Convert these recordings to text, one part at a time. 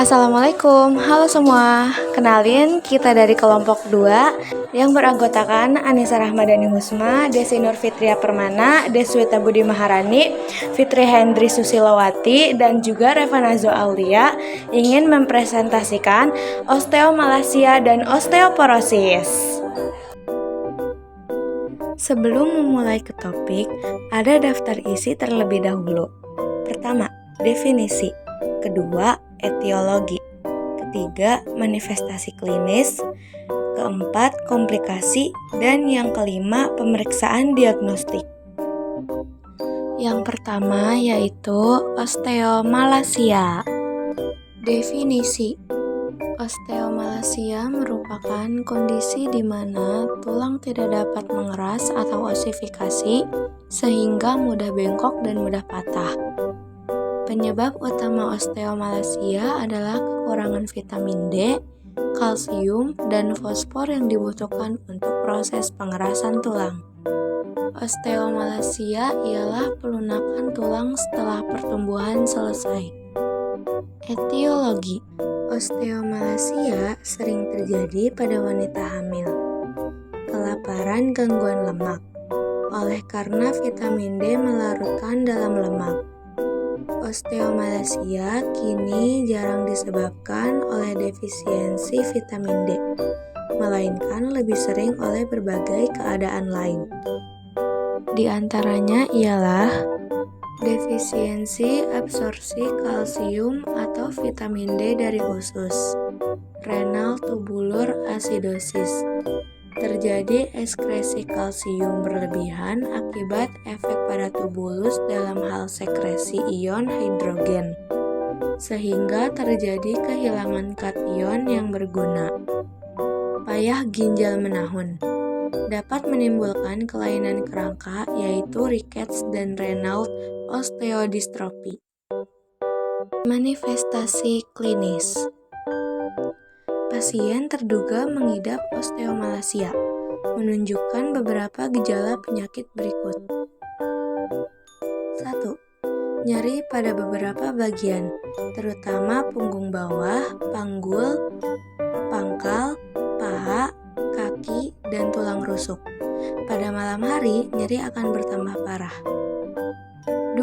Assalamualaikum, halo semua. Kenalin, kita dari kelompok 2 yang beranggotakan Anissa Rahmadani Husma, Desi Nur Fitria Permana, Deswita Budi Maharani, Fitri Hendri Susilowati, dan juga Revanazo Aulia ingin mempresentasikan osteomalasia dan osteoporosis. Sebelum memulai ke topik, ada daftar isi terlebih dahulu. Pertama, definisi. Kedua, etiologi. Ketiga, manifestasi klinis. Keempat, komplikasi. Dan yang kelima, pemeriksaan diagnostik. Yang pertama yaitu osteomalasia. Definisi. Osteomalasia merupakan kondisi di mana tulang tidak dapat mengeras atau osifikasi sehingga mudah bengkok dan mudah patah. Penyebab utama osteomalasia adalah kekurangan vitamin D, kalsium, dan fosfor yang dibutuhkan untuk proses pengerasan tulang. Osteomalasia ialah pelunakan tulang setelah pertumbuhan selesai. Etiologi. Osteomalasia sering terjadi pada wanita hamil. Kelaparan gangguan lemak, oleh karena vitamin D melarutkan dalam lemak. Osteomalasia kini jarang disebabkan oleh defisiensi vitamin D, melainkan lebih sering oleh berbagai keadaan lain. Di antaranya ialah defisiensi absorpsi kalsium atau vitamin D dari usus, renal tubulur acidosis, terjadi ekskresi kalsium berlebihan akibat efek pada tubulus dalam hal sekresi ion hidrogen, sehingga terjadi kehilangan kation yang berguna. Payah ginjal menahun dapat menimbulkan kelainan kerangka yaitu rickets dan renal osteodystrophie. Manifestasi klinis. Pasien terduga mengidap osteomalasia, menunjukkan beberapa gejala penyakit berikut. 1. Nyeri pada beberapa bagian, terutama punggung bawah, panggul, pangkal, paha, kaki, dan tulang rusuk. Pada malam hari, nyeri akan bertambah parah. 2.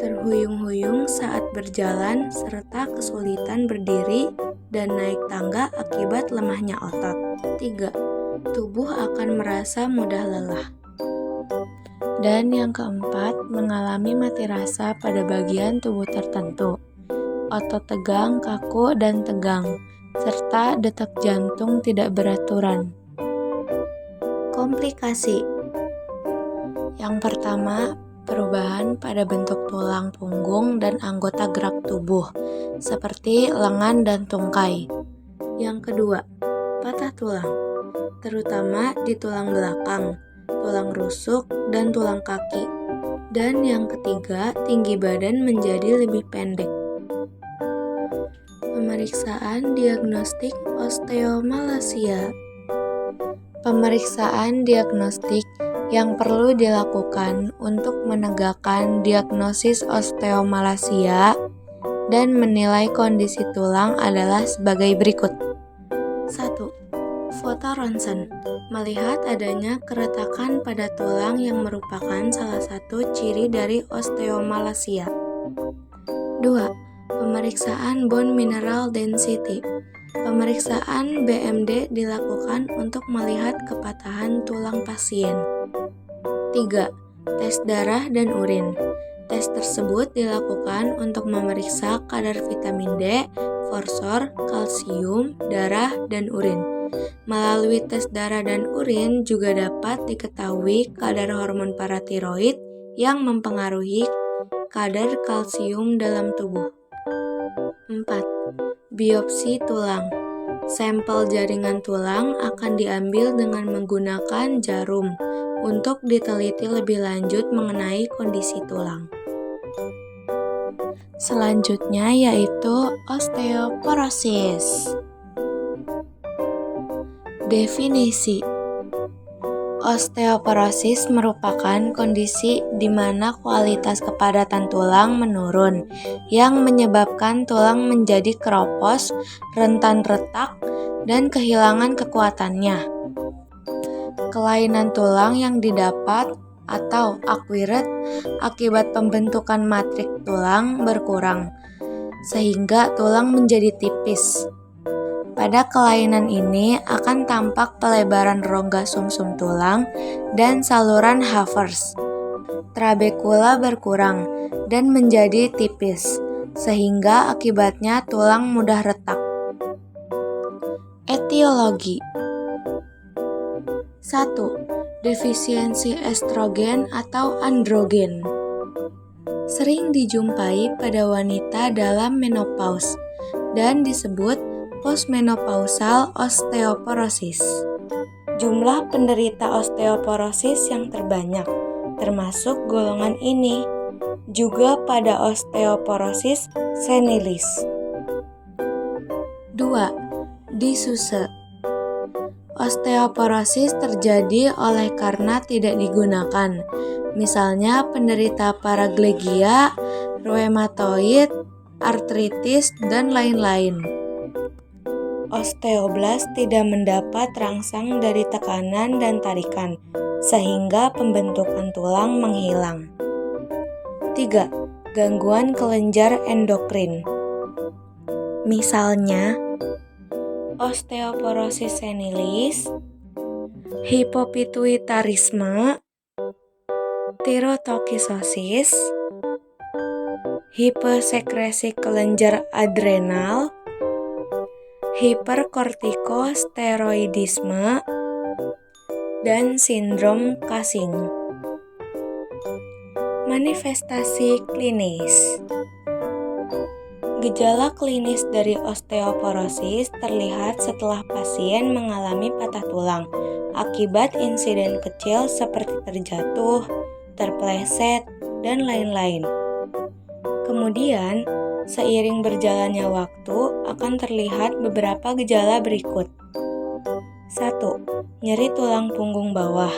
Terhuyung-huyung saat berjalan serta kesulitan berdiri dan naik tangga akibat lemahnya otot. 3. Tubuh akan merasa mudah lelah. Dan yang keempat, mengalami mati rasa pada bagian tubuh tertentu. Otot tegang, kaku, dan tegang, serta detak jantung tidak beraturan. Komplikasi. Yang pertama, perubahan pada bentuk tulang punggung dan anggota gerak tubuh, seperti lengan dan tungkai. Yang kedua, patah tulang, terutama di tulang belakang, tulang rusuk, dan tulang kaki. Dan yang ketiga, tinggi badan menjadi lebih pendek. Pemeriksaan diagnostik osteomalasia. Pemeriksaan diagnostik yang perlu dilakukan untuk menegakkan diagnosis osteomalasia dan menilai kondisi tulang adalah sebagai berikut. 1. Foto ronsen, melihat adanya keretakan pada tulang yang merupakan salah satu ciri dari osteomalasia. 2. Pemeriksaan bone mineral density. Pemeriksaan BMD dilakukan untuk melihat kepatahan tulang pasien. 3. Tes darah dan urin. Tes tersebut dilakukan untuk memeriksa kadar vitamin D, fosfor, kalsium, darah, dan urin. Melalui tes darah dan urin juga dapat diketahui kadar hormon paratiroid yang mempengaruhi kadar kalsium dalam tubuh. 4. Biopsi tulang. Sampel jaringan tulang akan diambil dengan menggunakan jarum untuk diteliti lebih lanjut mengenai kondisi tulang. Selanjutnya yaitu osteoporosis. Definisi. Osteoporosis merupakan kondisi di mana kualitas kepadatan tulang menurun, yang menyebabkan tulang menjadi keropos, rentan retak, dan kehilangan kekuatannya. Kelainan tulang yang didapat atau acquired akibat pembentukan matrik tulang berkurang, sehingga tulang menjadi tipis. Pada kelainan ini akan tampak pelebaran rongga sumsum tulang dan saluran Havers. Trabekula berkurang dan menjadi tipis, sehingga akibatnya tulang mudah retak. Etiologi 1. Defisiensi estrogen atau androgen. Sering dijumpai pada wanita dalam menopause dan disebut postmenopausal osteoporosis. Jumlah penderita osteoporosis yang terbanyak, termasuk golongan ini, juga pada osteoporosis senilis. 2. Disuse. Osteoporosis terjadi oleh karena tidak digunakan, misalnya penderita paraplegia, rheumatoid, artritis, dan lain-lain. Osteoblast tidak mendapat rangsang dari tekanan dan tarikan, sehingga pembentukan tulang menghilang. 3. Gangguan kelenjar endokrin. Misalnya, osteoporosis senilis, hipopituitarisme, tirotokisosis, hipersekresi kelenjar adrenal, hiperkortikosteroidisme, dan sindrom Cushing. Manifestasi klinis. Gejala klinis dari osteoporosis terlihat setelah pasien mengalami patah tulang akibat insiden kecil seperti terjatuh, terpleset, dan lain-lain. Kemudian, seiring berjalannya waktu akan terlihat beberapa gejala berikut. 1. Nyeri tulang punggung bawah.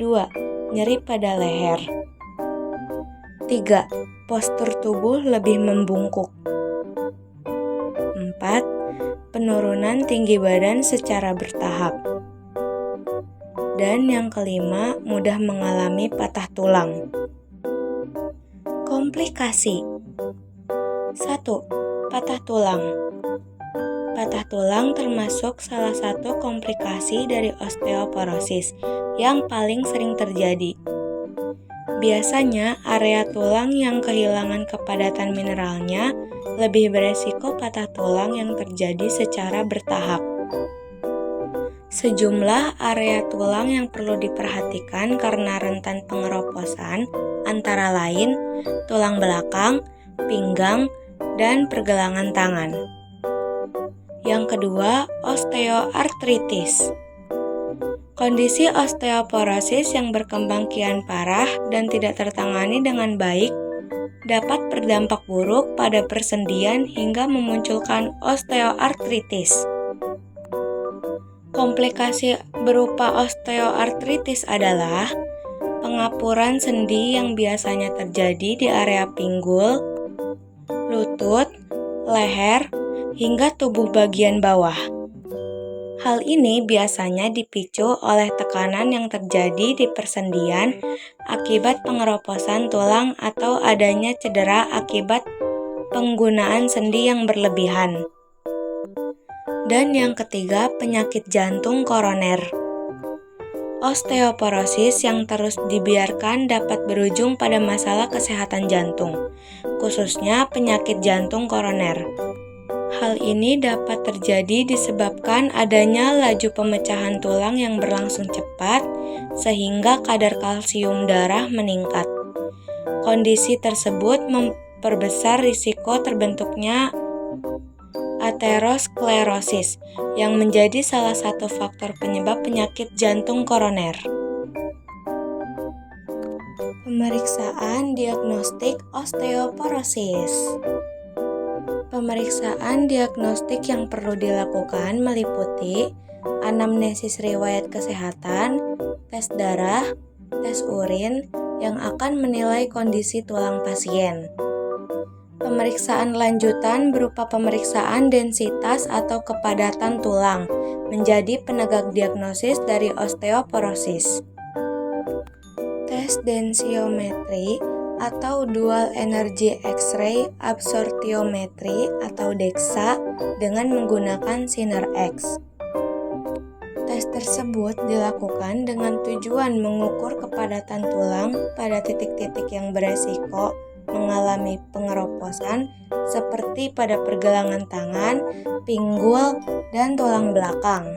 2. Nyeri pada leher. 3. Postur tubuh lebih membungkuk. 4. Penurunan tinggi badan secara bertahap. Dan yang kelima, mudah mengalami patah tulang. Komplikasi. 1. Patah tulang. Patah tulang termasuk salah satu komplikasi dari osteoporosis yang paling sering terjadi. Biasanya, area tulang yang kehilangan kepadatan mineralnya lebih beresiko patah tulang yang terjadi secara bertahap. Sejumlah area tulang yang perlu diperhatikan karena rentan pengeroposan antara lain tulang belakang, pinggang, dan pergelangan tangan. Yang kedua, osteoartritis. Kondisi osteoporosis yang berkembang kian parah dan tidak tertangani dengan baik dapat berdampak buruk pada persendian hingga memunculkan osteoartritis. Komplikasi berupa osteoartritis adalah pengapuran sendi yang biasanya terjadi di area pinggul, lutut, leher, hingga tubuh bagian bawah. Hal ini biasanya dipicu oleh tekanan yang terjadi di persendian akibat pengeroposan tulang atau adanya cedera akibat penggunaan sendi yang berlebihan. Dan yang ketiga, penyakit jantung koroner. Osteoporosis yang terus dibiarkan dapat berujung pada masalah kesehatan jantung, khususnya penyakit jantung koroner. Hal ini dapat terjadi disebabkan adanya laju pemecahan tulang yang berlangsung cepat sehingga kadar kalsium darah meningkat. Kondisi tersebut memperbesar risiko terbentuknya aterosklerosis yang menjadi salah satu faktor penyebab penyakit jantung koroner. Pemeriksaan diagnostik osteoporosis. Pemeriksaan diagnostik yang perlu dilakukan meliputi anamnesis riwayat kesehatan, tes darah, tes urin yang akan menilai kondisi tulang pasien. Pemeriksaan lanjutan berupa pemeriksaan densitas atau kepadatan tulang menjadi penegak diagnosis dari osteoporosis. Tes densiometri atau Dual Energy X-ray Absorptiometry atau DEXA dengan menggunakan sinar X. Tes tersebut dilakukan dengan tujuan mengukur kepadatan tulang pada titik-titik yang beresiko mengalami pengeroposan seperti pada pergelangan tangan, pinggul, dan tulang belakang.